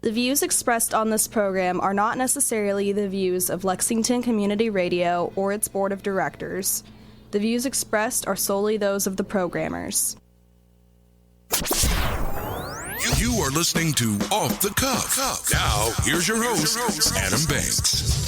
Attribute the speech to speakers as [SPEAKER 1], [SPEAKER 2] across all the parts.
[SPEAKER 1] The views expressed on this program are not necessarily the views of Lexington Community Radio or its board of directors. The views expressed are solely those of the programmers.
[SPEAKER 2] You are listening to Off the Cuff. Now, here's your host, Adam Banks.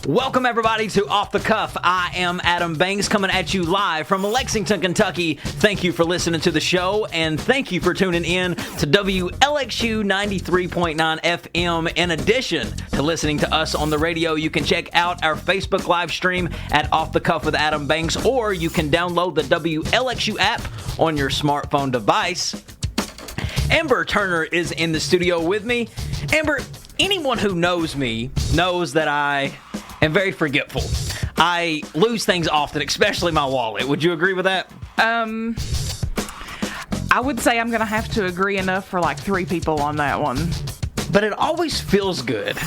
[SPEAKER 3] Welcome, everybody, to Off the Cuff. I am Adam Banks, coming at you live from Lexington, Kentucky. Thank you for listening to the show, and thank you for tuning in to WLXU 93.9 FM. In addition to listening to us on the radio, you can check out our Facebook live stream at Off the Cuff with Adam Banks, or you can download the WLXU app on your smartphone device. Amber Turner is in the studio with me. Amber, anyone who knows me knows that I am very forgetful. I lose things often, especially my wallet. Would you agree with that?
[SPEAKER 4] I would say I'm going to have to agree enough for like 3 people on that one.
[SPEAKER 3] But it always feels good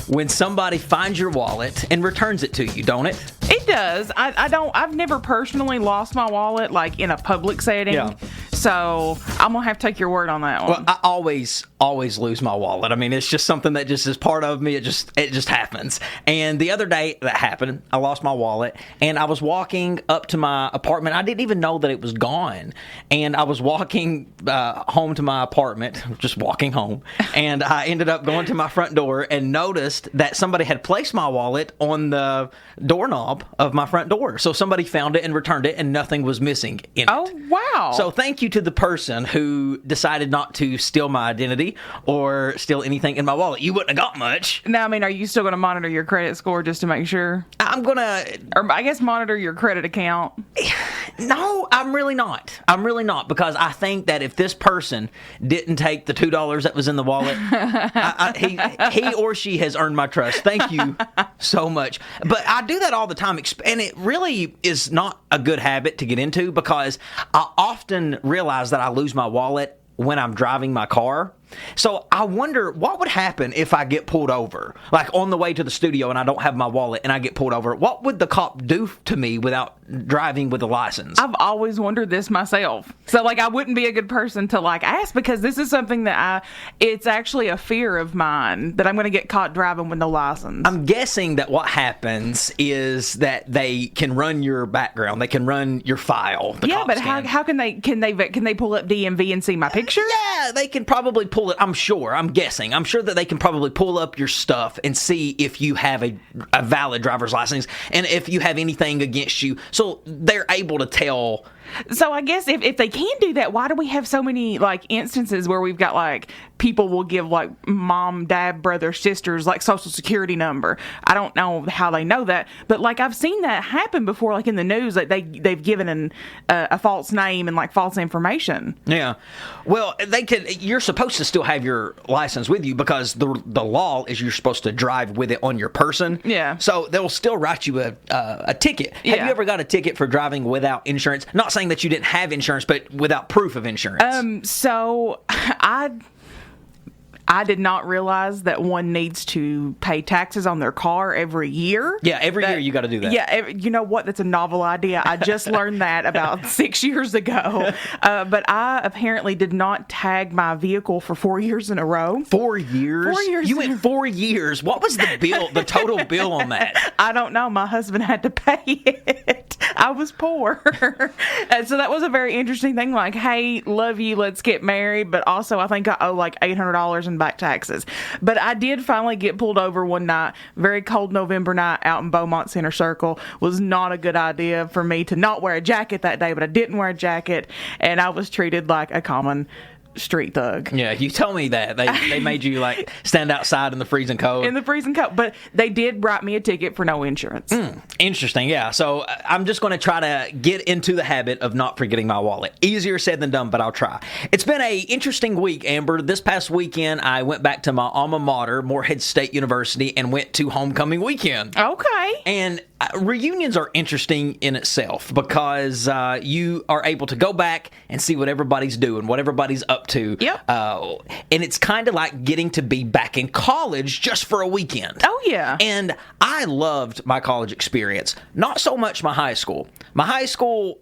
[SPEAKER 3] when somebody finds your wallet and returns it to you, don't it?
[SPEAKER 4] It does. I've never personally lost my wallet like in a public setting.
[SPEAKER 3] Yeah.
[SPEAKER 4] So I'm going to have to take your word on that one.
[SPEAKER 3] Well, I always lose my wallet. I mean, it's just something that just is part of me. It just happens. And the other day that happened, I lost my wallet, and I was walking up to my apartment. I didn't even know that it was gone. And I was walking home to my apartment, just walking home, and I ended up going to my front door and noticed that somebody had placed my wallet on the doorknob of my front door. So somebody found it and returned it, and nothing was missing in it.
[SPEAKER 4] Oh, wow.
[SPEAKER 3] So thank you to the person who decided not to steal my identity or steal anything in my wallet. You wouldn't have got much.
[SPEAKER 4] Now, I mean, are you still going to monitor your credit score just to make sure?
[SPEAKER 3] I'm going to...
[SPEAKER 4] Or I guess monitor your credit account.
[SPEAKER 3] No, I'm really not. I'm really not, because I think that if this person didn't take the $2 that was in the wallet, he or she has earned my trust. Thank you so much. But I do that all the time, and it really is not a good habit to get into, because I often realize that I lose my wallet when I'm driving my car. So I wonder what would happen if I get pulled over, like on the way to the studio, and I don't have my wallet and I get pulled over. What would the cop do to me without driving with a license?
[SPEAKER 4] I've always wondered this myself. So like I wouldn't be a good person to like ask, because this is something that it's actually a fear of mine that I'm going to get caught driving with no license.
[SPEAKER 3] I'm guessing that what happens is that they can run your background, they can run your file.
[SPEAKER 4] Yeah, but how can they pull up DMV and see my picture?
[SPEAKER 3] Yeah, they can probably pull it. I'm sure that they can probably pull up your stuff and see if you have a valid driver's license and if you have anything against you. So they're able to tell.
[SPEAKER 4] So I guess if they can do that, why do we have so many like instances where we've got like people will give like mom, dad, brother, sisters like social security number? I don't know how they know that, but like I've seen that happen before, like in the news, like they've given a false name and like false information.
[SPEAKER 3] Yeah, well, they could. You're supposed to still have your license with you, because the law is you're supposed to drive with it on your person.
[SPEAKER 4] Yeah.
[SPEAKER 3] So they'll still write you a ticket.
[SPEAKER 4] Yeah.
[SPEAKER 3] Have you ever got a ticket for driving without insurance? Not saying that you didn't have insurance, but without proof of insurance.
[SPEAKER 4] So I did not realize that one needs to pay taxes on their car every year.
[SPEAKER 3] Yeah, every year you got to do that.
[SPEAKER 4] Yeah, you know what? That's a novel idea. I just learned that about 6 years ago. But I apparently did not tag my vehicle for 4 years in a row.
[SPEAKER 3] 4 years?
[SPEAKER 4] 4 years.
[SPEAKER 3] You went 4 years. What was the bill, the total bill on that?
[SPEAKER 4] I don't know. My husband had to pay it. I was poor. And so that was a very interesting thing. Like, hey, love you, let's get married. But also I think I owe like $800 in back taxes. But I did finally get pulled over one night, very cold November night out in Beaumont Center Circle. Was not a good idea for me to not wear a jacket that day, but I didn't wear a jacket, and I was treated like a common street thug.
[SPEAKER 3] Yeah, you told me that. They made you like stand outside in the freezing cold.
[SPEAKER 4] In the freezing cold. But they did write me a ticket for no insurance.
[SPEAKER 3] Interesting, yeah. So I'm just going to try to get into the habit of not forgetting my wallet. Easier said than done, but I'll try. It's been an interesting week, Amber. This past weekend, I went back to my alma mater, Morehead State University, and went to homecoming weekend.
[SPEAKER 4] Okay.
[SPEAKER 3] And reunions are interesting in itself, because you are able to go back and see what everybody's doing, what everybody's up to.
[SPEAKER 4] Yep.
[SPEAKER 3] And it's kind of like getting to be back in college just for a weekend.
[SPEAKER 4] Oh, yeah.
[SPEAKER 3] And I loved my college experience. Not so much my high school. My high school,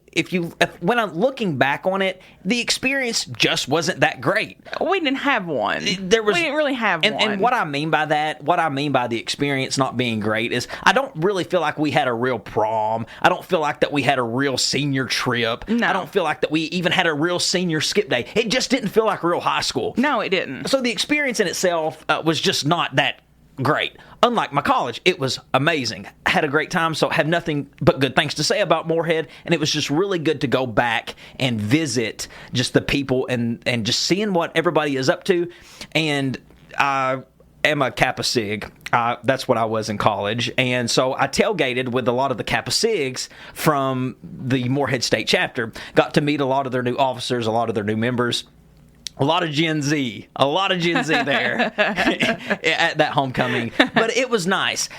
[SPEAKER 3] when I'm looking back on it, the experience just wasn't that great.
[SPEAKER 4] We didn't have one. We didn't really have one.
[SPEAKER 3] And what I mean by the experience not being great is I don't really feel like we had a real prom. I don't feel like that we had a real senior trip.
[SPEAKER 4] No.
[SPEAKER 3] I don't feel like that we even had a real senior skip day. It just didn't feel like real high school.
[SPEAKER 4] No, it didn't.
[SPEAKER 3] So the experience in itself was just not that great. Unlike my college, it was amazing. I had a great time, so I have nothing but good things to say about Morehead, and it was just really good to go back and visit just the people and just seeing what everybody is up to. And I am a Kappa Sig. That's what I was in college. And so I tailgated with a lot of the Kappa Sigs from the Morehead State chapter. Got to meet a lot of their new officers, a lot of their new members. A lot of Gen Z there at that homecoming. But it was nice.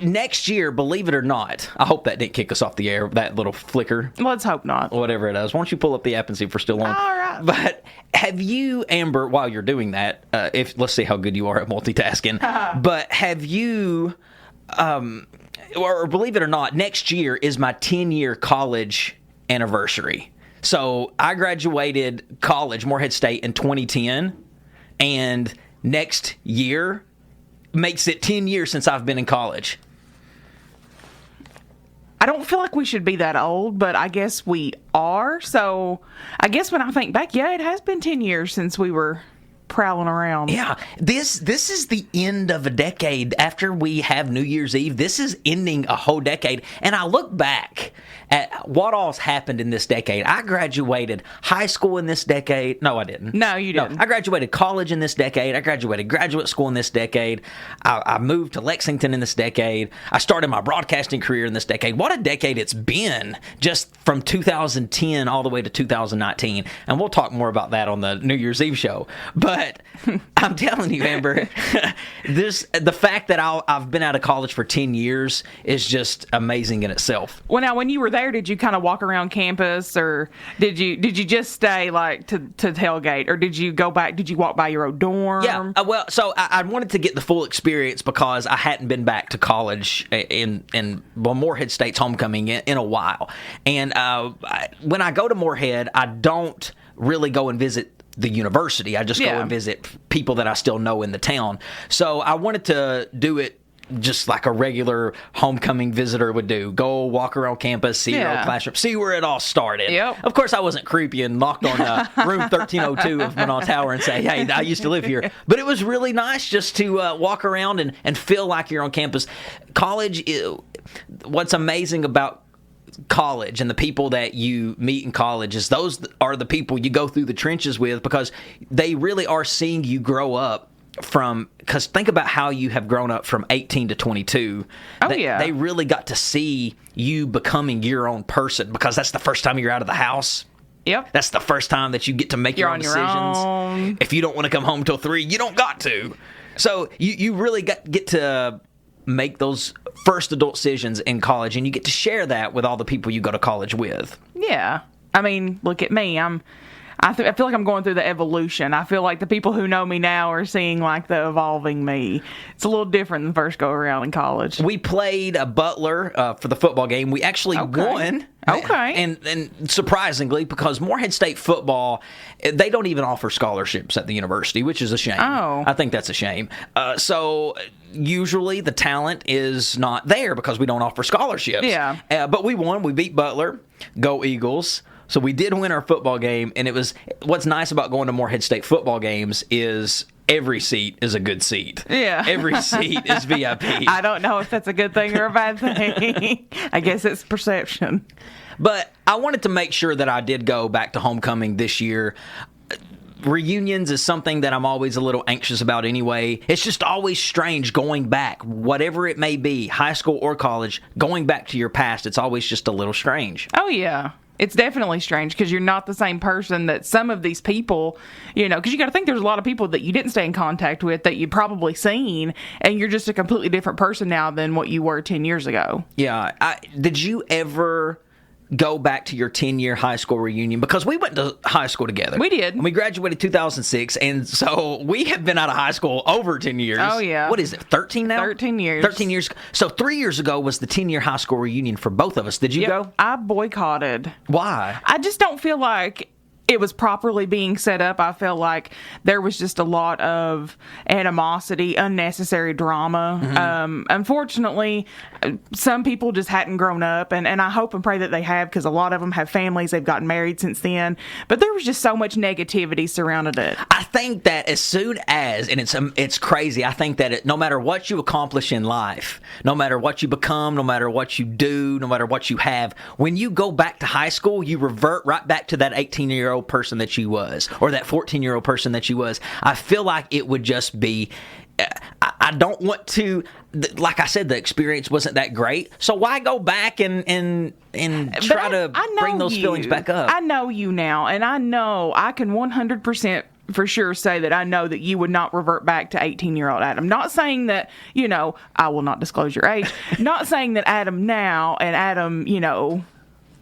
[SPEAKER 3] Next year, believe it or not, I hope that didn't kick us off the air, that little flicker.
[SPEAKER 4] Let's hope not.
[SPEAKER 3] Whatever it is. Why don't you pull up the app and see if we're still on?
[SPEAKER 4] All right.
[SPEAKER 3] But have you, Amber, while you're doing that, let's see how good you are at multitasking, but have you, or believe it or not, next year is my 10-year college anniversary. So I graduated college, Morehead State, in 2010, and next year makes it 10 years since I've been in college.
[SPEAKER 4] I don't feel like we should be that old, but I guess we are. So I guess when I think back, yeah, it has been 10 years since we were prowling around.
[SPEAKER 3] Yeah, this is the end of a decade. After we have New Year's Eve, this is ending a whole decade. And I look back at what all's happened in this decade. I graduated high school in this decade. No, I didn't.
[SPEAKER 4] No, you didn't.
[SPEAKER 3] No, I graduated college in this decade. I graduated graduate school in this decade. I moved to Lexington in this decade. I started my broadcasting career in this decade. What a decade it's been, just from 2010 all the way to 2019. And we'll talk more about that on the New Year's Eve show. But I'm telling you, Amber, the fact that I've been out of college for 10 years is just amazing in itself.
[SPEAKER 4] Well, now, when you were there, did you kind of walk around campus, or did you just stay like to tailgate, or did you go back? Did you walk by your old dorm?
[SPEAKER 3] Yeah. Well, so I wanted to get the full experience because I hadn't been back to college in Morehead State's homecoming in a while. And when I go to Morehead, I don't really go and visit the university. I just go and visit people that I still know in the town. So I wanted to do it just like a regular homecoming visitor would do. Go walk around campus, see your old classroom, see where it all started.
[SPEAKER 4] Yep.
[SPEAKER 3] Of course, I wasn't creepy and knocked on room 1302 of Manal Tower and say, hey, I used to live here. But it was really nice just to walk around and feel like you're on campus. College, what's amazing about college and the people that you meet in college is those are the people you go through the trenches with, because they really are seeing you grow up because think about how you have grown up from 18 to 22. They really got to see you becoming your own person, because that's the first time you're out of the house.
[SPEAKER 4] Yep.
[SPEAKER 3] That's the first time that you get to make your own decisions.
[SPEAKER 4] Own.
[SPEAKER 3] If you don't want to come home till 3, you don't got to. So you really get to make those first adult decisions in college, and you get to share that with all the people you go to college with.
[SPEAKER 4] Yeah. I mean, look at me. I feel like I'm going through the evolution. I feel like the people who know me now are seeing like the evolving me. It's a little different than first go around in college.
[SPEAKER 3] We played a Butler for the football game. We actually won.
[SPEAKER 4] Okay.
[SPEAKER 3] And surprisingly, because Morehead State football, they don't even offer scholarships at the university, which is a shame.
[SPEAKER 4] Oh.
[SPEAKER 3] I think that's a shame. So usually the talent is not there because we don't offer scholarships.
[SPEAKER 4] Yeah.
[SPEAKER 3] But we won. We beat Butler. Go Eagles. So we did win our football game, and it was what's nice about going to Morehead State football games is every seat is a good seat.
[SPEAKER 4] Yeah.
[SPEAKER 3] Every seat is VIP.
[SPEAKER 4] I don't know if that's a good thing or a bad thing. I guess it's perception.
[SPEAKER 3] But I wanted to make sure that I did go back to homecoming this year. Reunions is something that I'm always a little anxious about anyway. It's just always strange going back, whatever it may be, high school or college, going back to your past. It's always just a little strange.
[SPEAKER 4] Oh, yeah. It's definitely strange because you're not the same person that some of these people, because you got to think there's a lot of people that you didn't stay in contact with that you've probably seen, and you're just a completely different person now than what you were 10 years ago.
[SPEAKER 3] Yeah. Did you ever go back to your 10-year high school reunion, because we went to high school together.
[SPEAKER 4] We did.
[SPEAKER 3] And we graduated 2006, and so we have been out of high school over 10 years.
[SPEAKER 4] Oh, yeah.
[SPEAKER 3] What is it, 13 now?
[SPEAKER 4] 13 years.
[SPEAKER 3] 13 years. So 3 years ago was the 10-year high school reunion for both of us. Did you go?
[SPEAKER 4] I boycotted.
[SPEAKER 3] Why?
[SPEAKER 4] I just don't feel like it was properly being set up. I felt like there was just a lot of animosity, unnecessary drama. Unfortunately, some people just hadn't grown up, and I hope and pray that they have, because a lot of them have families. They've gotten married since then. But there was just so much negativity surrounded it.
[SPEAKER 3] I think that as soon as, and it's crazy, I think that no matter what you accomplish in life, no matter what you become, no matter what you do, no matter what you have, when you go back to high school, you revert right back to that 18-year-old person that you was, or that 14-year-old person that you was. I feel like it would just be, I don't want to, like I said, the experience wasn't that great, so why go back and try to bring those feelings back up?
[SPEAKER 4] I know you now, and I know I can 100% for sure say that I know that you would not revert back to 18-year-old Adam. Not saying that, I will not disclose your age. Not saying that Adam now and Adam,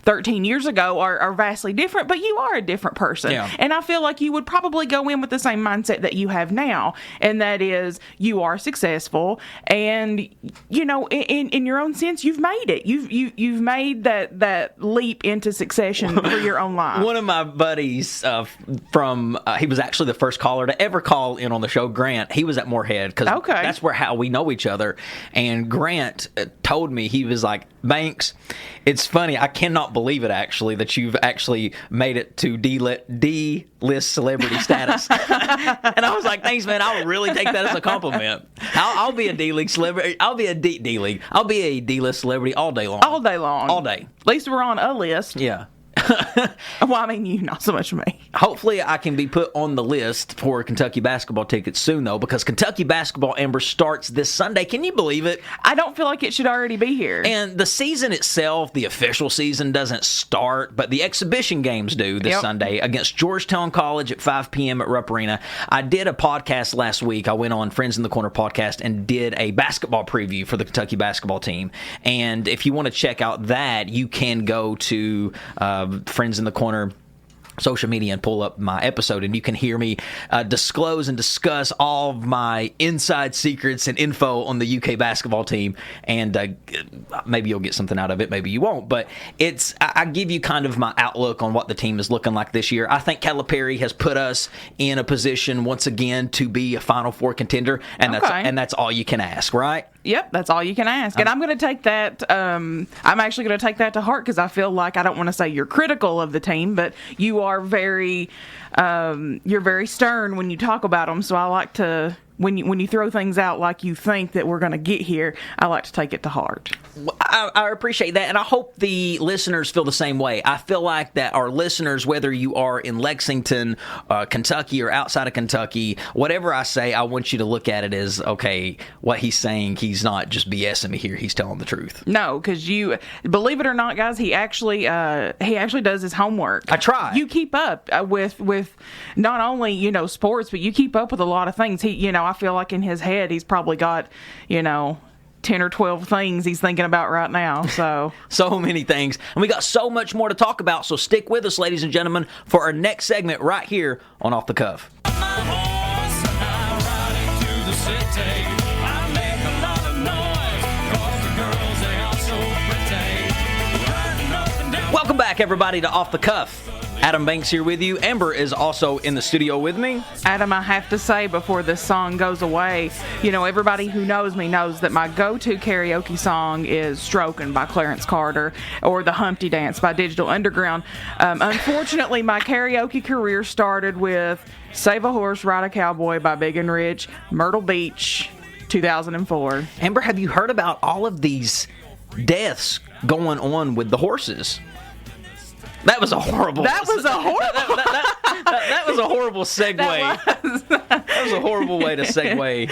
[SPEAKER 4] 13 years ago are vastly different, but you are a different person.
[SPEAKER 3] Yeah.
[SPEAKER 4] And I feel like you would probably go in with the same mindset that you have now, and that is you are successful, and in your own sense, you've made it. You've made that leap into succession for your own life.
[SPEAKER 3] One of my buddies he was actually the first caller to ever call in on the show, Grant. He was at Morehead, because that's how we know each other. And Grant told me, he was like, Banks, it's funny, I cannot believe it actually that you've actually made it to D-list celebrity status. And I was like, thanks, man. I would really take that as a compliment. I'll be a D-league celebrity. I'll be a D-league. I'll be a D-list celebrity all day long.
[SPEAKER 4] All day long.
[SPEAKER 3] All day.
[SPEAKER 4] At least we're on a list.
[SPEAKER 3] Yeah.
[SPEAKER 4] Well, I mean, you, not so much me.
[SPEAKER 3] Hopefully I can be put on the list for Kentucky basketball tickets soon, though, because Kentucky basketball, Amber, starts this Sunday. Can you believe it?
[SPEAKER 4] I don't feel like it should already be here.
[SPEAKER 3] And the season itself, the official season, doesn't start, but the exhibition games do this Sunday against Georgetown College at 5 p.m. at Rupp Arena. I did a podcast last week. I went on Friends in the Corner podcast and did a basketball preview for the Kentucky basketball team. And if you want to check out that, you can go to Friends in the Corner social media and pull up my episode, and you can hear me disclose and discuss all of my inside secrets and info on the UK basketball team, and maybe you'll get something out of it, maybe you won't, but I give you kind of my outlook on what the team is looking like this year. I think Calipari has put us in a position once again to be a Final Four contender, and that's all you can ask, right?
[SPEAKER 4] Yep, that's all you can ask. And I'm going to take that, I'm actually going to take that to heart, because I feel like, I don't want to say you're critical of the team, but you are very, you're very stern when you talk about them. So I like to, when you throw things out like you think that we're going to get here, I like to take it to heart.
[SPEAKER 3] I appreciate that, and I hope the listeners feel the same way. I feel like that our listeners, whether you are in Lexington, Kentucky, or outside of Kentucky, whatever I say, I want you to look at it as, okay, what he's saying, he's not just BSing me here, he's telling the truth.
[SPEAKER 4] No, because you, believe it or not, guys, he actually does his homework.
[SPEAKER 3] I try.
[SPEAKER 4] You keep up with not only, sports, but you keep up with a lot of things. He, I feel like in his head, he's probably got, 10 or 12 things he's thinking about right now.
[SPEAKER 3] So many things. And we got so much more to talk about, so stick with us, ladies and gentlemen, for our next segment right here on Off the Cuff. Welcome back, everybody, to Off the Cuff. Adam Banks here with you. Amber is also in the studio with me.
[SPEAKER 4] Adam, I have to say before this song goes away, everybody who knows me knows that my go-to karaoke song is Strokin' by Clarence Carter or The Humpty Dance by Digital Underground. Unfortunately, my karaoke career started with Save a Horse, Ride a Cowboy by Big and Rich, Myrtle Beach, 2004.
[SPEAKER 3] Amber, have you heard about all of these deaths going on with the horses? That was a horrible.
[SPEAKER 4] That was a horrible.
[SPEAKER 3] That was a horrible segue. That was a horrible way to segue.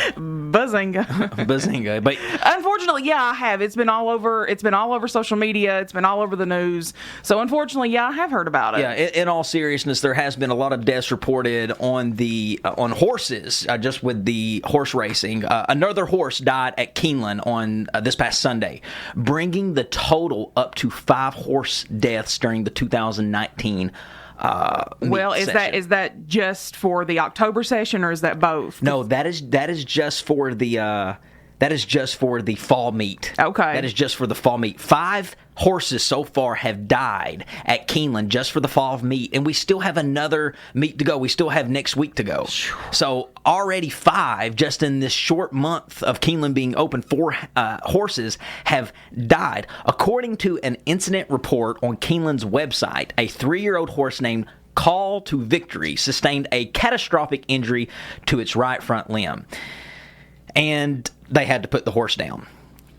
[SPEAKER 4] Bazinga.
[SPEAKER 3] Bazinga. But
[SPEAKER 4] unfortunately, yeah, I have. It's been all over social media. It's been all over the news. So unfortunately, yeah, I have heard about it.
[SPEAKER 3] yeah, in all seriousness, there has been a lot of deaths reported on the on horses, just with the horse racing. Another horse died at Keeneland on this past Sunday, bringing the total up to 5 horse deaths during the 2019
[SPEAKER 4] well, is that just for the October session, or is that both?
[SPEAKER 3] No, that is just for the fall meet.
[SPEAKER 4] Okay.
[SPEAKER 3] That is just for the fall meet. 5 horses so far have died at Keeneland just for the fall meet, and we still have another meet to go. We still have next week to go. So already 5 just in this short month of Keeneland being open. 4 horses have died. According to an incident report on Keeneland's website, a 3-year-old horse named Call to Victory sustained a catastrophic injury to its right front limb, and they had to put the horse down.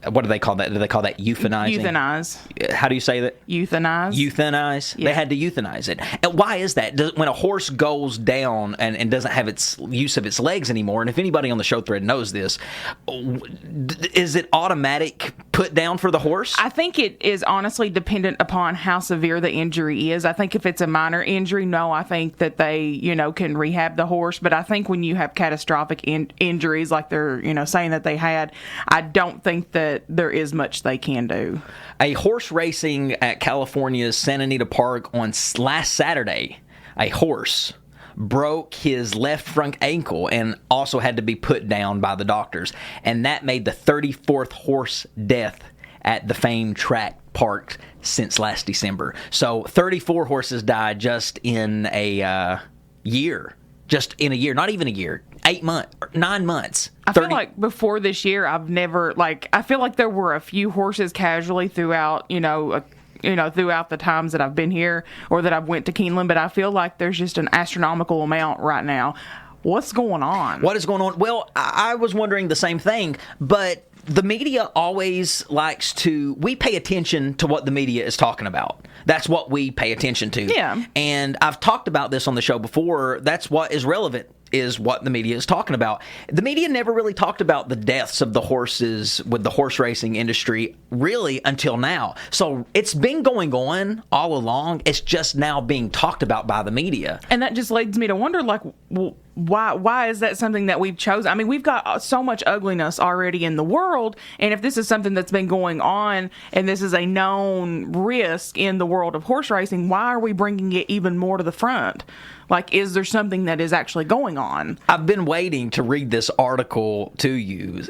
[SPEAKER 3] What do they call that? Do they call that euthanizing?
[SPEAKER 4] Euthanize.
[SPEAKER 3] How do you say that?
[SPEAKER 4] Euthanize.
[SPEAKER 3] Euthanize? Yeah. They had to euthanize it. And why is that? When a horse goes down and doesn't have its use of its legs anymore, and if anybody on the show thread knows this, is it automatic put down for the horse?
[SPEAKER 4] I think it is honestly dependent upon how severe the injury is. I think if it's a minor injury, no, I think that they, can rehab the horse. But I think when you have catastrophic injuries like they're, saying that they had, I don't think that there is much they can do.
[SPEAKER 3] A horse racing at California's Santa Anita Park on last Saturday, a horse broke his left front ankle and also had to be put down by the doctors. And that made the 34th horse death at the famed track park since last December. So 34 horses died just in a year. Just in a year, not even a year, 9 months.
[SPEAKER 4] I feel like before this year, I feel like there were a few horses casually throughout, throughout the times that I've been here or that I've went to Keeneland, but I feel like there's just an astronomical amount right now. What's going on?
[SPEAKER 3] What is going on? Well, I was wondering the same thing, but the media always likes to, we pay attention to what the media is talking about. That's what we pay attention to.
[SPEAKER 4] Yeah.
[SPEAKER 3] And I've talked about this on the show before. That's what is relevant, is what the media is talking about. The media never really talked about the deaths of the horses with the horse racing industry really until now. So it's been going on all along. It's just now being talked about by the media.
[SPEAKER 4] And that just leads me to wonder, why is that something that we've chosen? I mean, we've got so much ugliness already in the world, and if this is something that's been going on and this is a known risk in the world of horse racing, why are we bringing it even more to the front? Is there something that is actually going on?
[SPEAKER 3] I've been waiting to read this article to you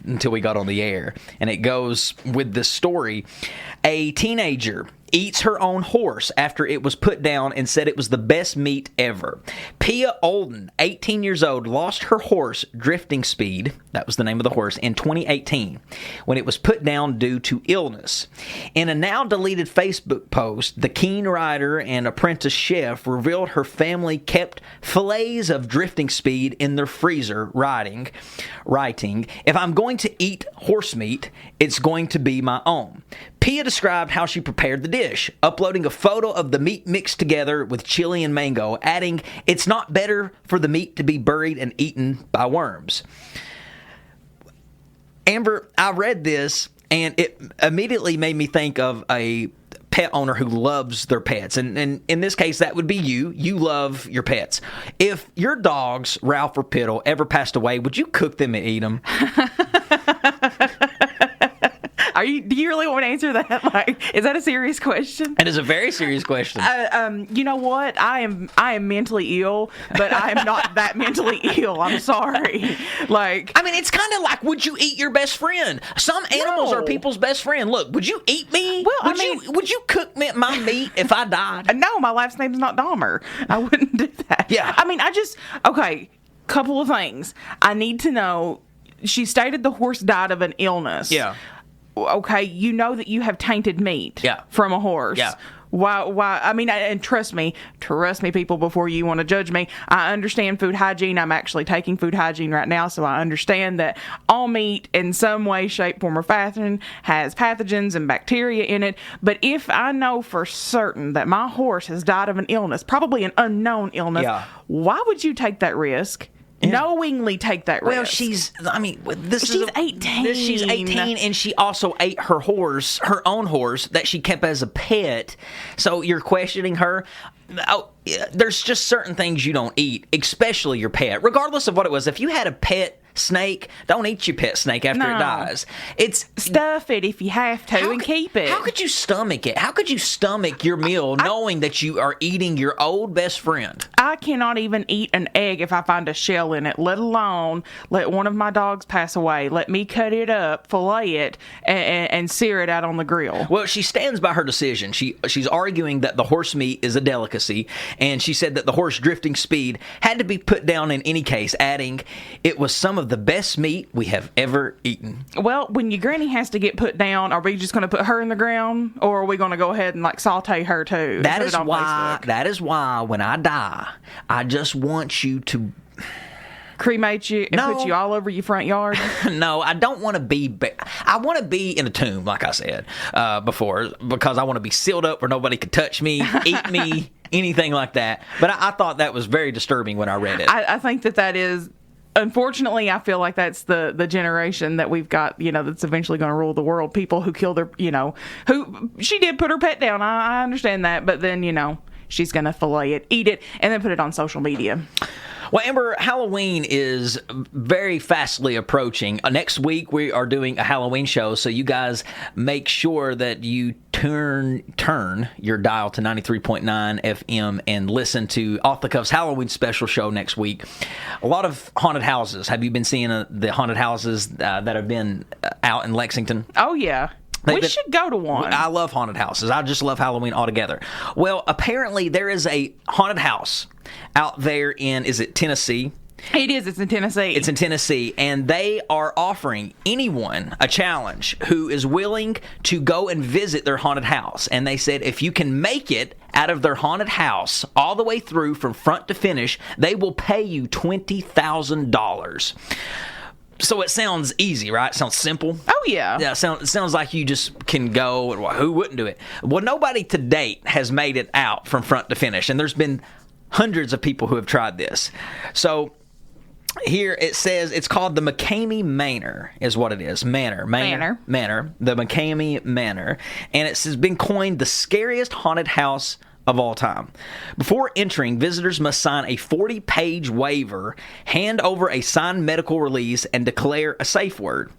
[SPEAKER 3] until we got on the air, and it goes with this story. A teenager eats her own horse after it was put down and said it was the best meat ever. Pia Olden, 18 years old, lost her horse, Drifting Speed, that was the name of the horse, in 2018 when it was put down due to illness. In a now-deleted Facebook post, the keen rider and apprentice chef revealed her family kept fillets of Drifting Speed in their freezer, writing, "If I'm going to eat horse meat, it's going to be my own." Pia described how she prepared the dish, uploading a photo of the meat mixed together with chili and mango, adding, "It's not better for the meat to be buried and eaten by worms." Amber, I read this, and it immediately made me think of a pet owner who loves their pets. And in this case, that would be you. You love your pets. If your dogs, Ralph or Piddle, ever passed away, would you cook them and eat them?
[SPEAKER 4] Do you really want to answer that? Is that a serious question?
[SPEAKER 3] It is a very serious question.
[SPEAKER 4] You know what? I am mentally ill, but I am not that mentally ill. I'm sorry.
[SPEAKER 3] It's kind of like, would you eat your best friend? Some animals are people's best friend. Look, would you eat me?
[SPEAKER 4] Well,
[SPEAKER 3] would you cook my meat if I died?
[SPEAKER 4] No, my last name's not Dahmer. I wouldn't do that.
[SPEAKER 3] Yeah.
[SPEAKER 4] Okay, couple of things. I need to know, she stated the horse died of an illness.
[SPEAKER 3] Yeah.
[SPEAKER 4] Okay, you know that you have tainted meat
[SPEAKER 3] Yeah.
[SPEAKER 4] from a horse.
[SPEAKER 3] Yeah.
[SPEAKER 4] Why? I mean, and trust me, people, before you want to judge me, I understand food hygiene. I'm actually taking food hygiene right now, so I understand that all meat in some way, shape, form, or fashion has pathogens and bacteria in it. But if I know for certain that my horse has died of an illness, probably an unknown illness, why would you take that risk? Yeah. Knowingly take that risk.
[SPEAKER 3] Well, she's
[SPEAKER 4] 18.
[SPEAKER 3] She's 18, and she also ate her own horse that she kept as a pet. So you're questioning her. Oh, there's just certain things you don't eat, especially your pet, regardless of what it was. If you had a pet snake, don't eat your pet snake after it dies. It's
[SPEAKER 4] stuff it if you have to and keep it.
[SPEAKER 3] How could you stomach it? How could you stomach your meal knowing that you are eating your old best friend?
[SPEAKER 4] I cannot even eat an egg if I find a shell in it, let alone let one of my dogs pass away. Let me cut it up, fillet it, and sear it out on the grill.
[SPEAKER 3] Well, she stands by her decision. She's arguing that the horse meat is a delicacy, and she said that the horse drifting speed had to be put down in any case, adding, "It was some of the best meat we have ever eaten."
[SPEAKER 4] Well, when your granny has to get put down, are we just going to put her in the ground, or are we going to go ahead and saute her too?
[SPEAKER 3] That is why when I die, I just want you to
[SPEAKER 4] cremate you and put you all over your front yard.
[SPEAKER 3] No, I don't want to be. I want to be in a tomb, like I said before, because I want to be sealed up where nobody could touch me, eat me, anything like that. But I thought that was very disturbing when I read it.
[SPEAKER 4] I think that is. Unfortunately, I feel like that's the generation that we've got, that's eventually going to rule the world. People who kill their, who she did put her pet down. I understand that. But then, she's going to fillet it, eat it, and then put it on social media.
[SPEAKER 3] Well, Amber, Halloween is very fastly approaching. Next week, we are doing a Halloween show, so you guys make sure that you turn your dial to 93.9 FM and listen to Off the Cuff's Halloween special show next week. A lot of haunted houses. Have you been seeing the haunted houses that have been out in Lexington?
[SPEAKER 4] Oh, yeah. We should go to one.
[SPEAKER 3] I love haunted houses. I just love Halloween altogether. Well, apparently there is a haunted house out there in, is it Tennessee?
[SPEAKER 4] It is. It's in Tennessee.
[SPEAKER 3] It's in Tennessee, and they are offering anyone a challenge who is willing to go and visit their haunted house. And they said if you can make it out of their haunted house all the way through from front to finish, they will pay you $20,000. So it sounds easy, right? It sounds simple.
[SPEAKER 4] Oh, yeah.
[SPEAKER 3] Yeah, it sounds like you just can go. Who wouldn't do it? Well, nobody to date has made it out from front to finish, and there's been hundreds of people who have tried this. So here it says it's called the McCamey Manor is what it is. Manor. The McCamey Manor. And it's been coined the scariest haunted house of all time. Before entering, visitors must sign a 40-page waiver, hand over a signed medical release, and declare a safe word.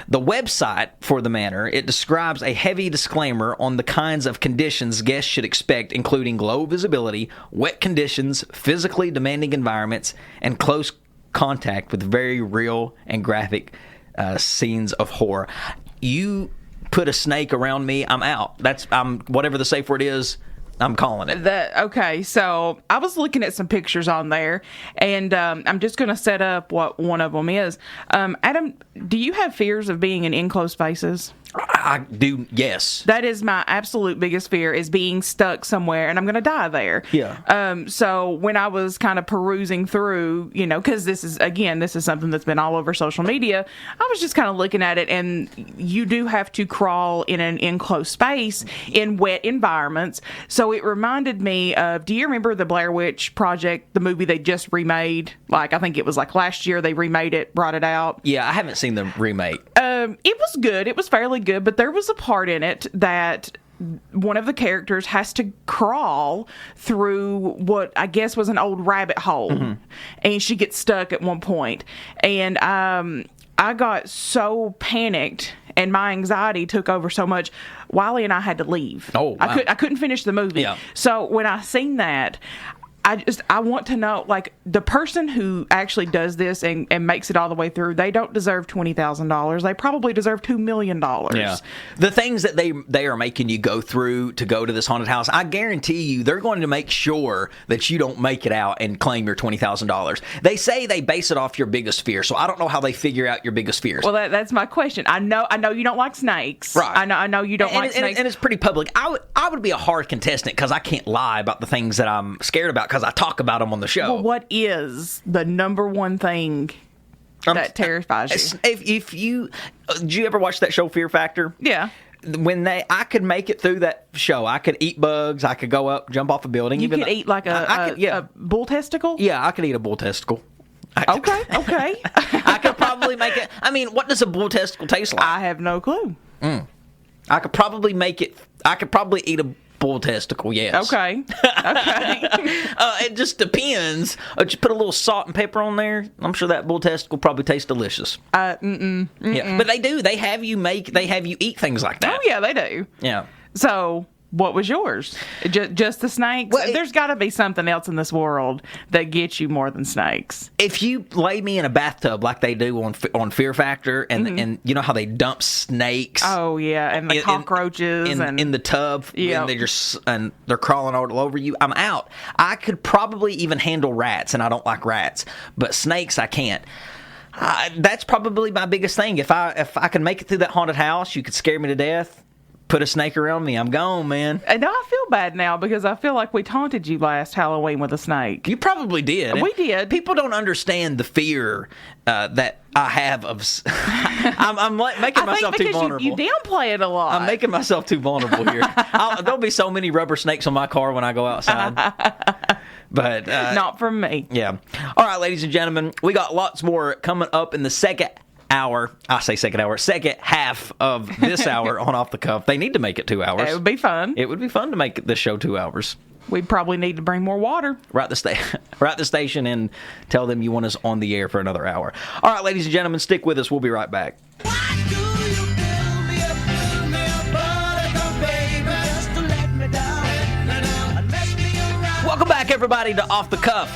[SPEAKER 3] The website for the manor, it describes a heavy disclaimer on the kinds of conditions guests should expect, including low visibility, wet conditions, physically demanding environments, and close contact with very real and graphic scenes of horror. You put a snake around me, I'm out. I'm whatever the safe word is, I'm calling it.
[SPEAKER 4] Okay, so I was looking at some pictures on there, and I'm just going to set up what one of them is. Adam, do you have fears of being in enclosed spaces?
[SPEAKER 3] I do, yes.
[SPEAKER 4] That is my absolute biggest fear, is being stuck somewhere and I'm going to die there.
[SPEAKER 3] Yeah.
[SPEAKER 4] So when I was kind of perusing through, because this is something that's been all over social media, I was just kind of looking at it, and you do have to crawl in an enclosed space in wet environments. So it reminded me of, do you remember the Blair Witch Project, the movie they just remade? I think it was last year they remade it, brought it out.
[SPEAKER 3] Yeah, I haven't seen the remake.
[SPEAKER 4] It was good. It was fairly good, but there was a part in it that one of the characters has to crawl through what I guess was an old rabbit hole, and she gets stuck at one point. And I got so panicked, and my anxiety took over so much. Wiley and I had to leave.
[SPEAKER 3] Oh, wow.
[SPEAKER 4] I couldn't finish the movie.
[SPEAKER 3] Yeah.
[SPEAKER 4] So when I seen that, I want to know, like, the person who actually does this and makes it all the way through, they don't deserve $20,000. They probably deserve $2 million.
[SPEAKER 3] Yeah. The things that they are making you go through to go to this haunted house, I guarantee you they're going to make sure that you don't make it out and claim your $20,000. They say they base it off your biggest fear, so I don't know how they figure out your biggest fears.
[SPEAKER 4] Well, that's my question. I know you don't like snakes.
[SPEAKER 3] Right.
[SPEAKER 4] I know you don't like snakes.
[SPEAKER 3] And it's pretty public. I would be a hard contestant because I can't lie about the things that I'm scared about because I talk about them on the show.
[SPEAKER 4] Well, what is the number one thing that terrifies you?
[SPEAKER 3] If you did you ever watch that show Fear Factor?
[SPEAKER 4] Yeah.
[SPEAKER 3] When I could make it through that show, I could eat bugs. I could go up, jump off a building.
[SPEAKER 4] You could eat like a bull testicle?
[SPEAKER 3] Yeah, I could eat a bull testicle.
[SPEAKER 4] Okay.
[SPEAKER 3] I could probably make it. I mean, what does a bull testicle taste like?
[SPEAKER 4] I have no clue.
[SPEAKER 3] I could probably make it. I could probably eat a bull testicle, yes.
[SPEAKER 4] Okay.
[SPEAKER 3] It just depends. Just put a little salt and pepper on there. I'm sure that bull testicle probably tastes delicious. Yeah, but they do. They have you eat things like that.
[SPEAKER 4] Oh yeah, they do.
[SPEAKER 3] Yeah.
[SPEAKER 4] So, what was yours? Just the snakes?
[SPEAKER 3] Well,
[SPEAKER 4] there's got to be something else in this world that gets you more than snakes.
[SPEAKER 3] If you lay me in a bathtub like they do on Fear Factor, and you know how they dump snakes.
[SPEAKER 4] Oh yeah, and the cockroaches
[SPEAKER 3] in the tub,
[SPEAKER 4] yeah,
[SPEAKER 3] and they're crawling all over you. I'm out. I could probably even handle rats, and I don't like rats, but snakes I can't. That's probably my biggest thing. If I can make it through that haunted house, you could scare me to death. Put a snake around me, I'm gone, man.
[SPEAKER 4] And I feel bad now because I feel like we taunted you last Halloween with a snake.
[SPEAKER 3] You probably did.
[SPEAKER 4] We did.
[SPEAKER 3] People don't understand the fear that I have of. I'm making myself too vulnerable.
[SPEAKER 4] You downplay it a lot.
[SPEAKER 3] I'm making myself too vulnerable here. There'll be so many rubber snakes on my car when I go outside. But
[SPEAKER 4] not from me.
[SPEAKER 3] Yeah. All right, ladies and gentlemen, we got lots more coming up in the second half of this hour on Off the Cuff. They need to make it 2 hours.
[SPEAKER 4] It would be fun.
[SPEAKER 3] It would be fun to make this show 2 hours.
[SPEAKER 4] We probably need to bring more water.
[SPEAKER 3] Write the station and tell them you want us on the air for another hour. All right, ladies and gentlemen, stick with us. We'll be right back. Welcome back, everybody, to Off the Cuff.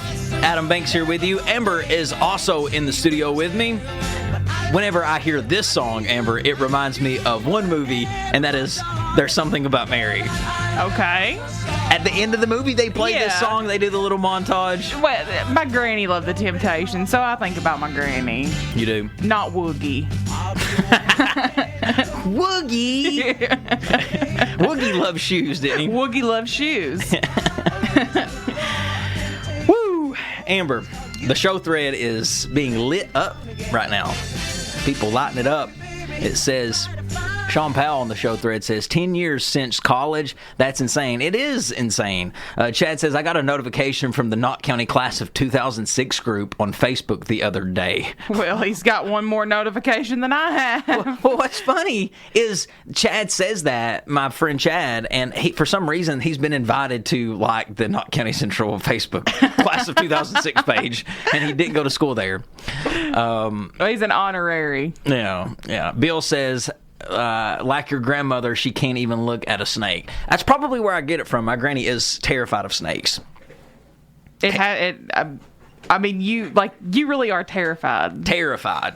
[SPEAKER 3] Adam Banks here with you. Amber is also in the studio with me. Whenever I hear this song, Amber, it reminds me of one movie, and that is There's Something About Mary.
[SPEAKER 4] Okay.
[SPEAKER 3] At the end of the movie, they play this song. They do the little montage.
[SPEAKER 4] Well, my granny loved the Temptations, so I think about my granny.
[SPEAKER 3] You do?
[SPEAKER 4] Not Woogie.
[SPEAKER 3] Woogie! Woogie loves shoes, didn't he?
[SPEAKER 4] Woogie loves shoes.
[SPEAKER 3] Woo! Amber, the show thread is being lit up right now. People lighting it up. It says, Sean Powell on the show thread says, 10 years since college. That's insane. It is insane. Chad says, I got a notification from the Knott County Class of 2006 group on Facebook the other day.
[SPEAKER 4] Well, he's got one more notification than I have.
[SPEAKER 3] Well, what's funny is Chad says that, my friend Chad, and for some reason, he's been invited to, like, the Knott County Central Facebook Class of 2006 page, and he didn't go to school there.
[SPEAKER 4] Well, he's an honorary.
[SPEAKER 3] Yeah. Bill says, like your grandmother, she can't even look at a snake. That's probably where I get it from. My granny is terrified of snakes.
[SPEAKER 4] I mean, you really are terrified.
[SPEAKER 3] Terrified.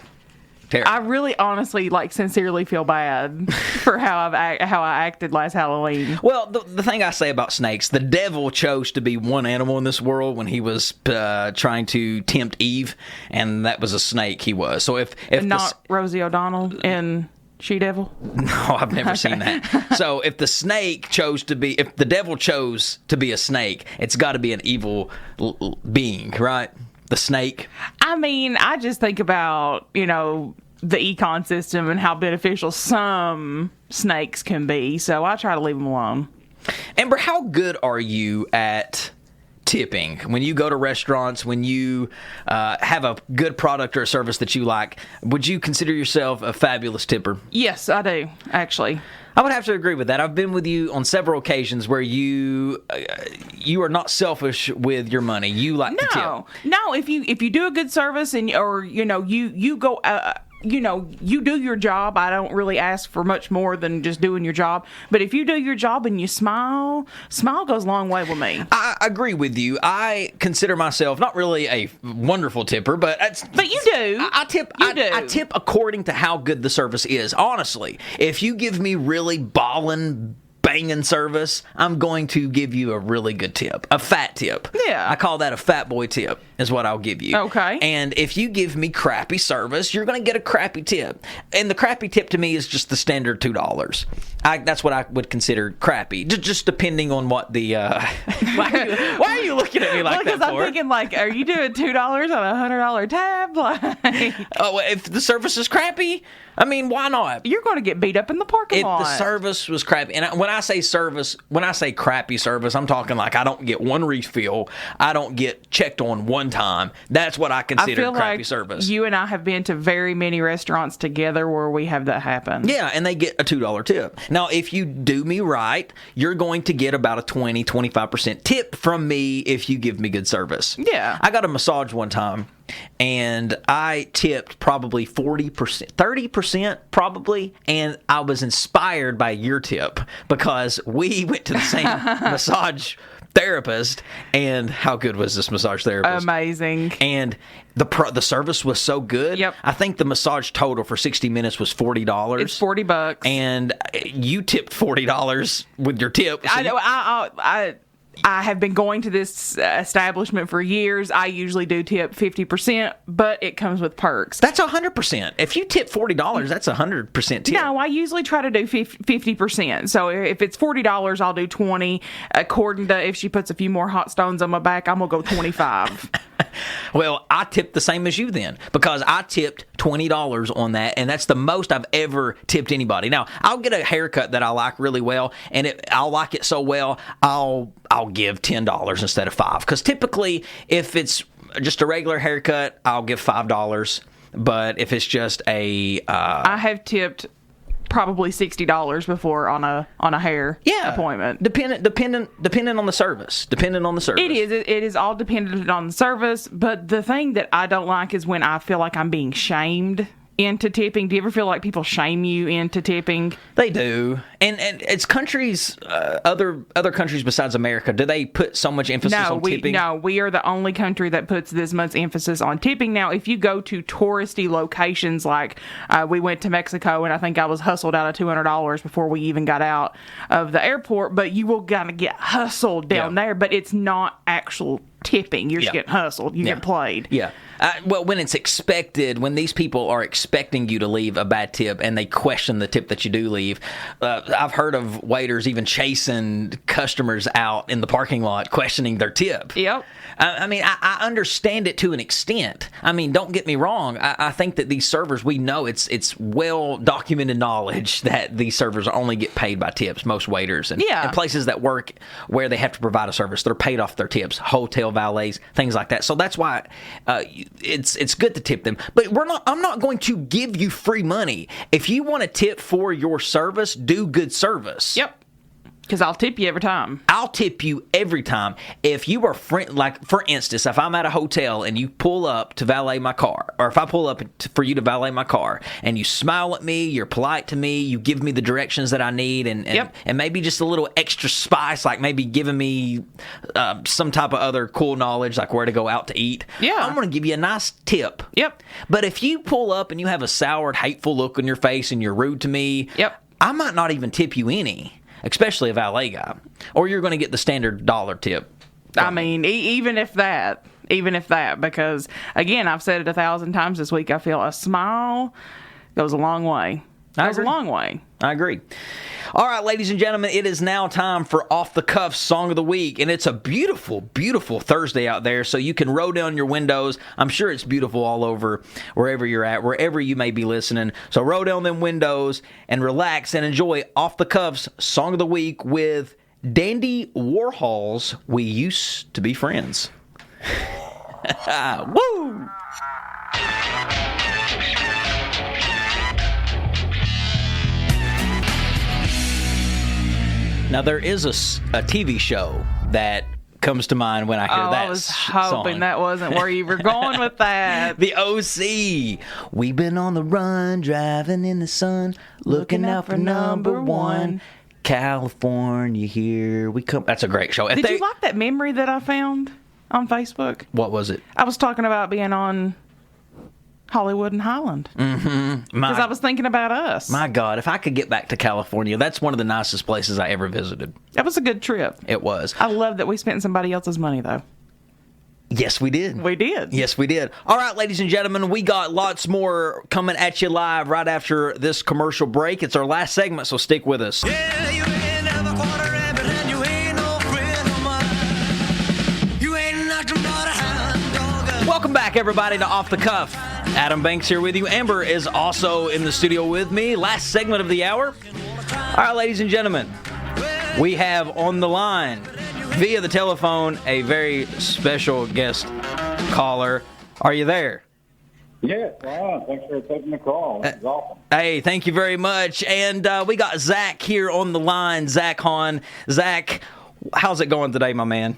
[SPEAKER 4] I really, honestly, sincerely feel bad for how I acted last Halloween.
[SPEAKER 3] Well, the thing I say about snakes, the devil chose to be one animal in this world when he was trying to tempt Eve, and that was a snake. He was. So if
[SPEAKER 4] not Rosie O'Donnell in She-Devil?
[SPEAKER 3] No, I've never seen that. So if the devil chose to be a snake, it's got to be an evil being, right? The snake.
[SPEAKER 4] I mean, I just think about, the econ system and how beneficial some snakes can be, so I try to leave them alone.
[SPEAKER 3] Amber, how good are you at tipping? When you go to restaurants, when you have a good product or a service that you like, would you consider yourself a fabulous tipper? Yes, I do, actually. I would have to agree with that. I've been with you on several occasions where you are not selfish with your money. You like to tip.
[SPEAKER 4] No. If you do a good service you go you do your job. I don't really ask for much more than just doing your job. But if you do your job and you smile goes a long way with me.
[SPEAKER 3] I agree with you. I consider myself not really a wonderful tipper, but
[SPEAKER 4] you do.
[SPEAKER 3] I tip. I tip according to how good the service is. Honestly, if you give me really banging service, I'm going to give you a really good tip, a fat tip.
[SPEAKER 4] Yeah.
[SPEAKER 3] I call that a fat boy tip is what I'll give you.
[SPEAKER 4] Okay.
[SPEAKER 3] And if you give me crappy service, you're going to get a crappy tip. And the crappy tip to me is just the standard $2. That's what I would consider crappy, just depending on what the... why are you looking at me like that for?
[SPEAKER 4] Because I'm thinking, like, are you doing $2 on a $100 tab? Like,
[SPEAKER 3] oh, if the service is crappy, I mean, why not?
[SPEAKER 4] You're going to get beat up in the parking lot.
[SPEAKER 3] If the service was crappy, and when I say crappy service, I'm talking like I don't get one refill, I don't get checked on one time. That's what I consider crappy service.
[SPEAKER 4] You and I have been to very many restaurants together where we have that happen.
[SPEAKER 3] Yeah, and they get a $2 tip. Now, if you do me right, you're going to get about a 20-25% tip from me if you give me good service.
[SPEAKER 4] Yeah.
[SPEAKER 3] I got a massage one time, and I tipped probably 40%, 30% probably, and I was inspired by your tip because we went to the same massage therapist, and how good was this massage therapist?
[SPEAKER 4] Amazing.
[SPEAKER 3] And the service was so good.
[SPEAKER 4] Yep.
[SPEAKER 3] I think the massage total for 60 minutes was $40.
[SPEAKER 4] It's $40.
[SPEAKER 3] And you tipped $40 with your tip. So
[SPEAKER 4] I know. I have been going to this establishment for years. I usually do tip 50%, but it comes with perks.
[SPEAKER 3] That's 100%. If you tip $40, that's 100% tip.
[SPEAKER 4] No, I usually try to do 50%. So if it's $40, I'll do 20. According to if she puts a few more hot stones on my back, I'm going to go 25.
[SPEAKER 3] Well, I tipped the same as you then because I tipped $20 on that, and that's the most I've ever tipped anybody. Now, I'll get a haircut that I like really well, and I'll like it so well, I'll give $10 instead of $5. Because typically, if it's just a regular haircut, I'll give $5. But if it's just I
[SPEAKER 4] have tipped probably $60 before on a hair appointment.
[SPEAKER 3] Depending on the service.
[SPEAKER 4] It is all dependent on the service. But the thing that I don't like is when I feel like I'm being shamed into tipping. Do you ever feel like people shame you into tipping?
[SPEAKER 3] They do, and it's countries, other countries besides America. Do they put so much emphasis on tipping?
[SPEAKER 4] No, we are the only country that puts this much emphasis on tipping. Now, if you go to touristy locations, like we went to Mexico, and I think I was hustled out of $200 before we even got out of the airport. But you will kind of get hustled down there, but it's not actual tipping. You're just getting hustled. You get played.
[SPEAKER 3] Yeah. Well, when it's expected, when these people are expecting you to leave a bad tip and they question the tip that you do leave, I've heard of waiters even chasing customers out in the parking lot questioning their tip.
[SPEAKER 4] Yep.
[SPEAKER 3] I mean, I understand it to an extent. I mean, don't get me wrong. I think that these servers, we know it's well documented knowledge that these servers only get paid by tips, most waiters. And places that work where they have to provide a service, they're paid off their tips, hotel valets, things like that. So that's why it's good to tip them. But I'm not going to give you free money. If you want to tip for your service, do good service.
[SPEAKER 4] Yep. Because I'll tip you every time.
[SPEAKER 3] I'll tip you every time. If you are, like, for instance, if I'm at a hotel and you pull up to valet my car, or if I pull up for you to valet my car, and you smile at me, you're polite to me, you give me the directions that I need, and maybe just a little extra spice, like maybe giving me some type of other cool knowledge, like where to go out to eat, I'm going to give you a nice tip.
[SPEAKER 4] Yep.
[SPEAKER 3] But if you pull up and you have a soured, hateful look on your face and you're rude to me, I might not even tip you any. Especially a valet guy. Or you're going to get the standard dollar tip.
[SPEAKER 4] I mean, even if that, because, again, I've said it 1,000 times this week, I feel a smile goes a long way. Goes a long way.
[SPEAKER 3] I agree. All right, ladies and gentlemen, it is now time for Off the Cuff Song of the Week, and it's a beautiful, beautiful Thursday out there, so you can roll down your windows. I'm sure it's beautiful all over, wherever you're at, wherever you may be listening. So roll down them windows and relax and enjoy Off the Cuff's Song of the Week with Dandy Warhol's We Used to Be Friends. Woo! Now, there is a TV show that comes to mind when I hear that
[SPEAKER 4] I was hoping
[SPEAKER 3] song.
[SPEAKER 4] that wasn't where you were going with that.
[SPEAKER 3] The OC. We've been on the run, driving in the sun, looking out for number one. California, here we come. That's a great show.
[SPEAKER 4] Did you like that memory that I found on Facebook?
[SPEAKER 3] What was it?
[SPEAKER 4] I was talking about being on Hollywood and Highland.
[SPEAKER 3] Mm-hmm.
[SPEAKER 4] Because I was thinking about us.
[SPEAKER 3] My God, if I could get back to California, that's one of the nicest places I ever visited.
[SPEAKER 4] That was a good trip.
[SPEAKER 3] It was.
[SPEAKER 4] I love that we spent somebody else's money, though.
[SPEAKER 3] Yes, we did.
[SPEAKER 4] We did.
[SPEAKER 3] Yes, we did. All right, ladies and gentlemen, we got lots more coming at you live right after this commercial break. It's our last segment, so stick with us.
[SPEAKER 5] Yeah, you ain't never caught a rabbit and you ain't no friend of mine. You ain't nothing but a hound dog.
[SPEAKER 3] Welcome back, everybody, to Off the Cuff. Adam Banks here with you. Amber is also in the studio with me. Last segment of the hour. All right, ladies and gentlemen, we have on the line, via the telephone, a very special guest caller. Are you there?
[SPEAKER 6] Yes, thanks for taking the call. That's awesome.
[SPEAKER 3] Hey, thank you very much. And we got Zach here on the line, Zach Hahn. Zach, how's it going today, my man?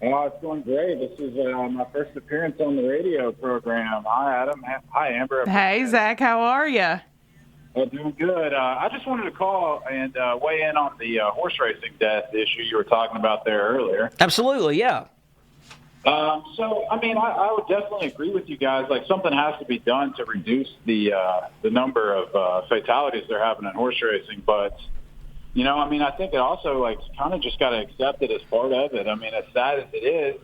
[SPEAKER 6] It's going great. This is my first appearance on the radio program. Hi, Adam. Hi, Amber.
[SPEAKER 4] Hey, Zach, how are you?
[SPEAKER 6] Doing good. I just wanted to call and weigh in on the horse racing death issue you were talking about there earlier.
[SPEAKER 3] Absolutely, yeah.
[SPEAKER 6] So, I mean, I would definitely agree with you guys. Like, something has to be done to reduce the number of fatalities they're having in horse racing. But, you know, I mean, I think it also, like, kind of just got to accept it as part of it. I mean, as sad as it is,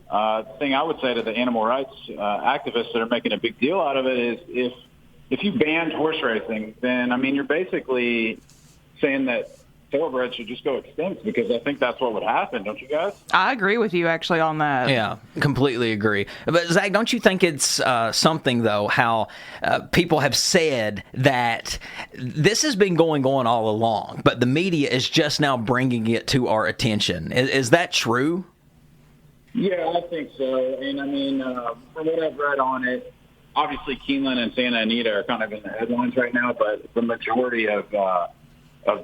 [SPEAKER 6] the thing I would say to the animal rights activists that are making a big deal out of it is if you banned horse racing, then, I mean, you're basically saying that thoroughbreds should just go extinct, because I think that's what would happen, don't you guys?
[SPEAKER 4] I agree with you, actually, on that.
[SPEAKER 3] Yeah, completely agree. But, Zach, don't you think it's something, though, how people have said that this has been going on all along, but the media is just now bringing it to our attention. Is that true?
[SPEAKER 6] Yeah, I think so. And, I mean, from what I've read on it, obviously Keeneland and Santa Anita are kind of in the headlines right now, but the majority of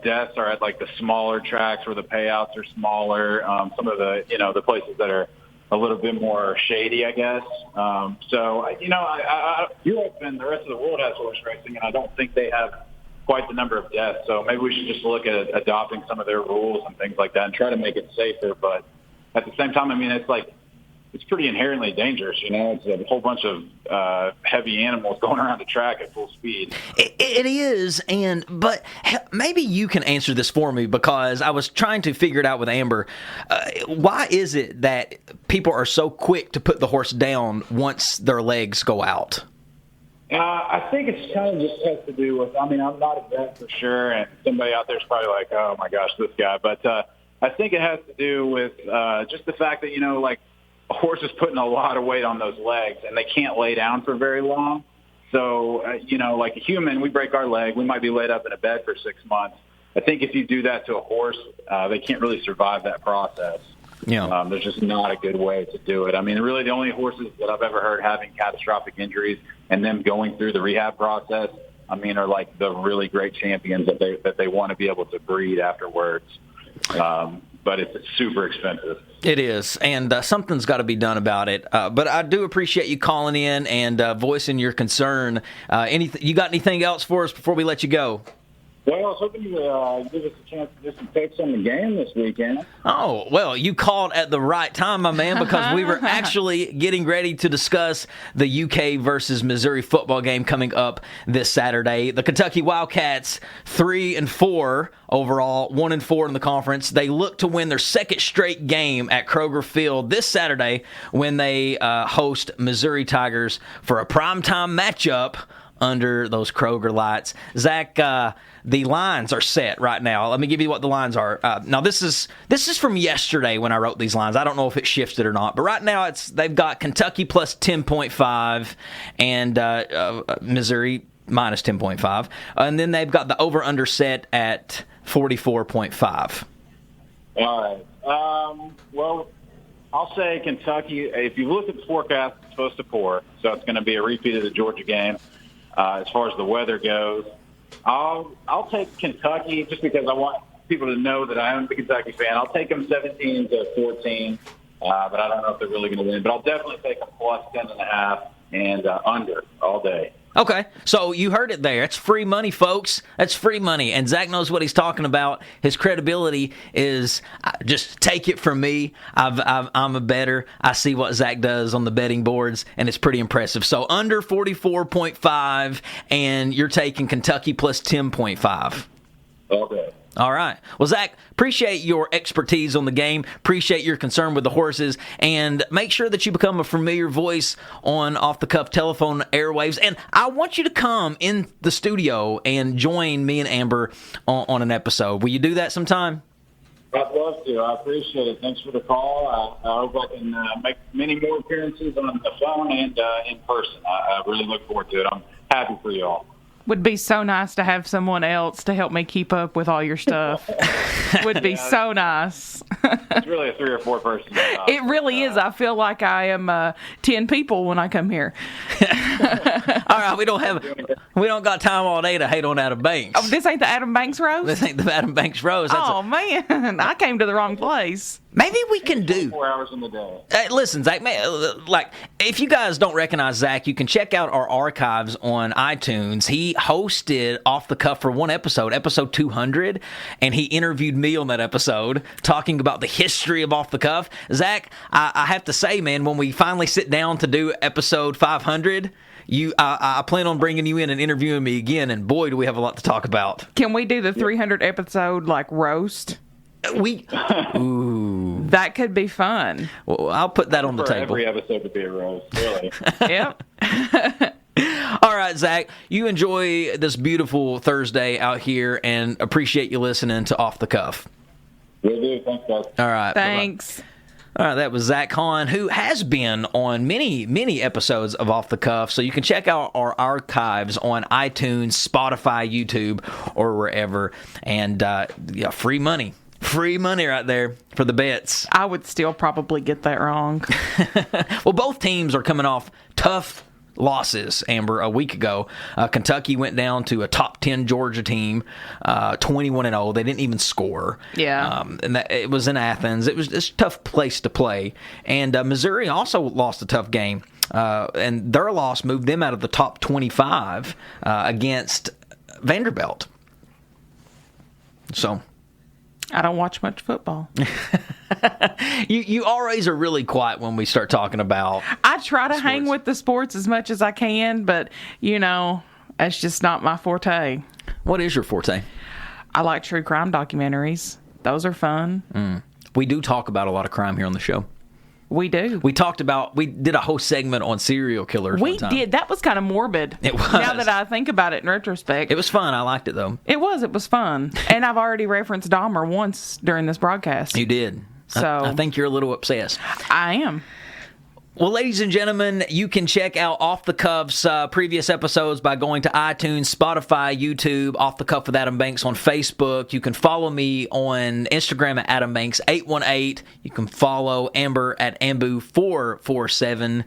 [SPEAKER 6] deaths are at, like, the smaller tracks where the payouts are smaller, some of the, you know, the places that are a little bit more shady, I guess. So, you know, Europe and the rest of the world has horse racing, and I don't think they have quite the number of deaths. So maybe we should just look at adopting some of their rules and things like that and try to make it safer. But at the same time, I mean, it's like, it's pretty inherently dangerous, you know. It's a whole bunch of heavy animals going around the track at full speed.
[SPEAKER 3] It is, but maybe you can answer this for me, because I was trying to figure it out with Amber. Why is it that people are so quick to put the horse down once their legs go out?
[SPEAKER 6] I think it's kind of just has to do with, I mean, I'm not a vet for sure, and somebody out there is probably like, oh, my gosh, this guy. But I think it has to do with just the fact that, you know, like, a horse is putting a lot of weight on those legs, and they can't lay down for very long. So, you know, like a human, we break our leg. We might be laid up in a bed for 6 months. I think if you do that to a horse, they can't really survive that process.
[SPEAKER 3] Yeah.
[SPEAKER 6] There's just not a good way to do it. I mean, really the only horses that I've ever heard having catastrophic injuries and them going through the rehab process, I mean, are like the really great champions that they want to be able to breed afterwards. But it's super expensive.
[SPEAKER 3] It is, and something's got to be done about it. But I do appreciate you calling in and voicing your concern. You got anything else for us before we let you go?
[SPEAKER 6] Well, I was hoping you would give us a chance to do some takes on the game this weekend.
[SPEAKER 3] Oh, well, you called at the right time, my man, because we were actually getting ready to discuss the UK versus Missouri football game coming up this Saturday. The Kentucky Wildcats, 3-4 overall, 1-4 in the conference. They look to win their second straight game at Kroger Field this Saturday when they host Missouri Tigers for a primetime matchup under those Kroger lights. Zach, the lines are set right now. Let me give you what the lines are. Now, this is from yesterday when I wrote these lines. I don't know if it shifted or not, but right now they've got Kentucky plus 10.5 and Missouri minus 10.5, and then they've got the over/under set at 44.5.
[SPEAKER 6] All right. Well, I'll say Kentucky. If you look at the forecast, it's supposed to pour, so it's going to be a repeat of the Georgia game. As far as the weather goes, I'll take Kentucky just because I want people to know that I am a Kentucky fan. I'll take them 17-14. but I don't know if they're really going to win. But I'll definitely take a plus 10.5 and under all day.
[SPEAKER 3] Okay, so you heard it there. It's free money, folks. That's free money. And Zach knows what he's talking about. His credibility is, just take it from me. I'm a bettor. I see what Zach does on the betting boards, and it's pretty impressive. So under 44.5, and you're taking Kentucky plus 10.5.
[SPEAKER 6] Okay.
[SPEAKER 3] All right. Well, Zach, appreciate your expertise on the game. Appreciate your concern with the horses. And make sure that you become a familiar voice on off-the-cuff telephone airwaves. And I want you to come in the studio and join me and Amber on an episode. Will you do that sometime?
[SPEAKER 6] I'd love to. I appreciate it. Thanks for the call. I hope I can make many more appearances on the phone and in person. I really look forward to it. I'm happy for you all.
[SPEAKER 4] Would be so nice to have someone else to help me keep up with all your stuff. Would be so nice.
[SPEAKER 6] It's really a 3 or 4 person job.
[SPEAKER 4] It really is. I feel like I am 10 people when I come here.
[SPEAKER 3] All right, we don't got time all day to hate on Adam Banks.
[SPEAKER 4] Oh, this ain't the Adam Banks roast?
[SPEAKER 3] This ain't the Adam Banks roast.
[SPEAKER 4] Man, I came to the wrong place.
[SPEAKER 3] Maybe we can do
[SPEAKER 6] 4 hours in the day.
[SPEAKER 3] Listen, Zach, if you guys don't recognize Zach, you can check out our archives on iTunes. He hosted Off the Cuff for one episode 200, and he interviewed me on that episode, talking about the history of Off the Cuff. Zach, I have to say, man, when we finally sit down to do episode 500, I plan on bringing you in and interviewing me again, and boy, do we have a lot to talk about.
[SPEAKER 4] Can we do the 300 episode, roast? That could be fun.
[SPEAKER 3] Well, I'll put that on the table.
[SPEAKER 6] Every episode would be a roast, really.
[SPEAKER 4] Yep.
[SPEAKER 3] All right, Zach, you enjoy this beautiful Thursday out here, and appreciate you listening to Off the Cuff.
[SPEAKER 6] Will do. Thanks, guys.
[SPEAKER 3] All right.
[SPEAKER 4] Thanks.
[SPEAKER 3] Bye-bye. All right, that was Zach Hahn, who has been on many episodes of Off the Cuff. So you can check out our archives on iTunes, Spotify, YouTube, or wherever. And free money. Free money right there for the bets.
[SPEAKER 4] I would still probably get that wrong.
[SPEAKER 3] Well, both teams are coming off tough losses, Amber, a week ago. Kentucky went down to a top 10 Georgia team, 21-0. They didn't even score.
[SPEAKER 4] Yeah.
[SPEAKER 3] And it was in Athens. It was a tough place to play. And Missouri also lost a tough game. And their loss moved them out of the top 25 against Vanderbilt. So
[SPEAKER 4] I don't watch much football.
[SPEAKER 3] You always are really quiet when we start talking about
[SPEAKER 4] I try to
[SPEAKER 3] sports.
[SPEAKER 4] hang with the sports as much as I can, but, that's just not my forte.
[SPEAKER 3] What is your forte?
[SPEAKER 4] I like true crime documentaries. Those are fun.
[SPEAKER 3] We do talk about a lot of crime here on the show.
[SPEAKER 4] We do.
[SPEAKER 3] We did a whole segment on serial killers
[SPEAKER 4] We
[SPEAKER 3] one time.
[SPEAKER 4] did. That was kind of morbid.
[SPEAKER 3] It was.
[SPEAKER 4] Now that I think about it in retrospect.
[SPEAKER 3] It was fun. I liked it, though.
[SPEAKER 4] It was fun. And I've already referenced Dahmer once during this broadcast.
[SPEAKER 3] You did.
[SPEAKER 4] So
[SPEAKER 3] I think you're a little obsessed.
[SPEAKER 4] I am.
[SPEAKER 3] Well, ladies and gentlemen, you can check out Off the Cuff's previous episodes by going to iTunes, Spotify, YouTube, Off the Cuff with Adam Banks on Facebook. You can follow me on Instagram at AdamBanks818. You can follow Amber at Ambu447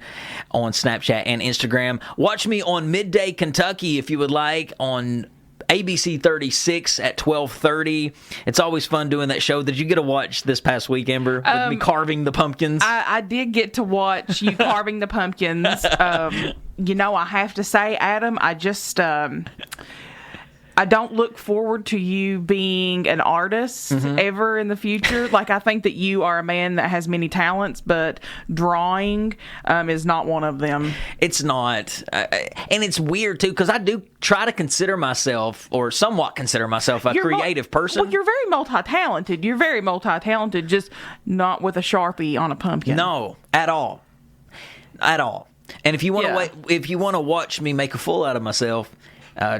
[SPEAKER 3] on Snapchat and Instagram. Watch me on Midday Kentucky if you would like on ABC 36 at 12:30. It's always fun doing that show. Did you get to watch this past week, Amber, with me carving the pumpkins?
[SPEAKER 4] I did get to watch you carving the pumpkins. I have to say, Adam, I just I don't look forward to you being an artist ever in the future. I think that you are a man that has many talents, but drawing is not one of them.
[SPEAKER 3] It's not. And it's weird, too, because I do try to consider myself, or somewhat consider myself, a creative person.
[SPEAKER 4] Well, you're very multi-talented. Just not with a Sharpie on a pumpkin.
[SPEAKER 3] No, at all. At all. And if you want to watch me make a fool out of myself,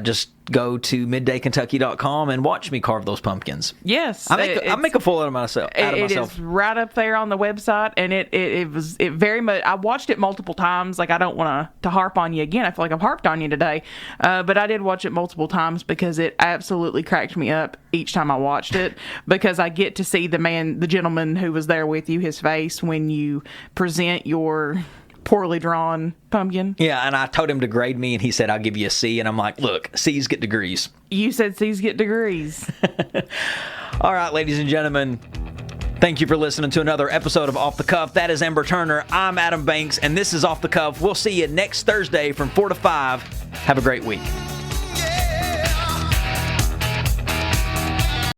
[SPEAKER 3] just go to middaykentucky.com and watch me carve those pumpkins.
[SPEAKER 4] Yes.
[SPEAKER 3] I make a fool out of myself.
[SPEAKER 4] It is right up there on the website, and it was very much. I watched it multiple times. I don't want to harp on you again. I feel like I've harped on you today. But I did watch it multiple times because it absolutely cracked me up each time I watched it, because I get to see the gentleman who was there with you, his face when you present your poorly drawn pumpkin.
[SPEAKER 3] Yeah, and I told him to grade me, and he said, I'll give you a C. And I'm like, look, C's get degrees.
[SPEAKER 4] You said C's get degrees.
[SPEAKER 3] All right, ladies and gentlemen, Thank you for listening to another episode of Off the Cuff. That is Amber Turner. I'm Adam Banks, and this is Off the Cuff. We'll see you next Thursday from 4 to 5. Have a great week.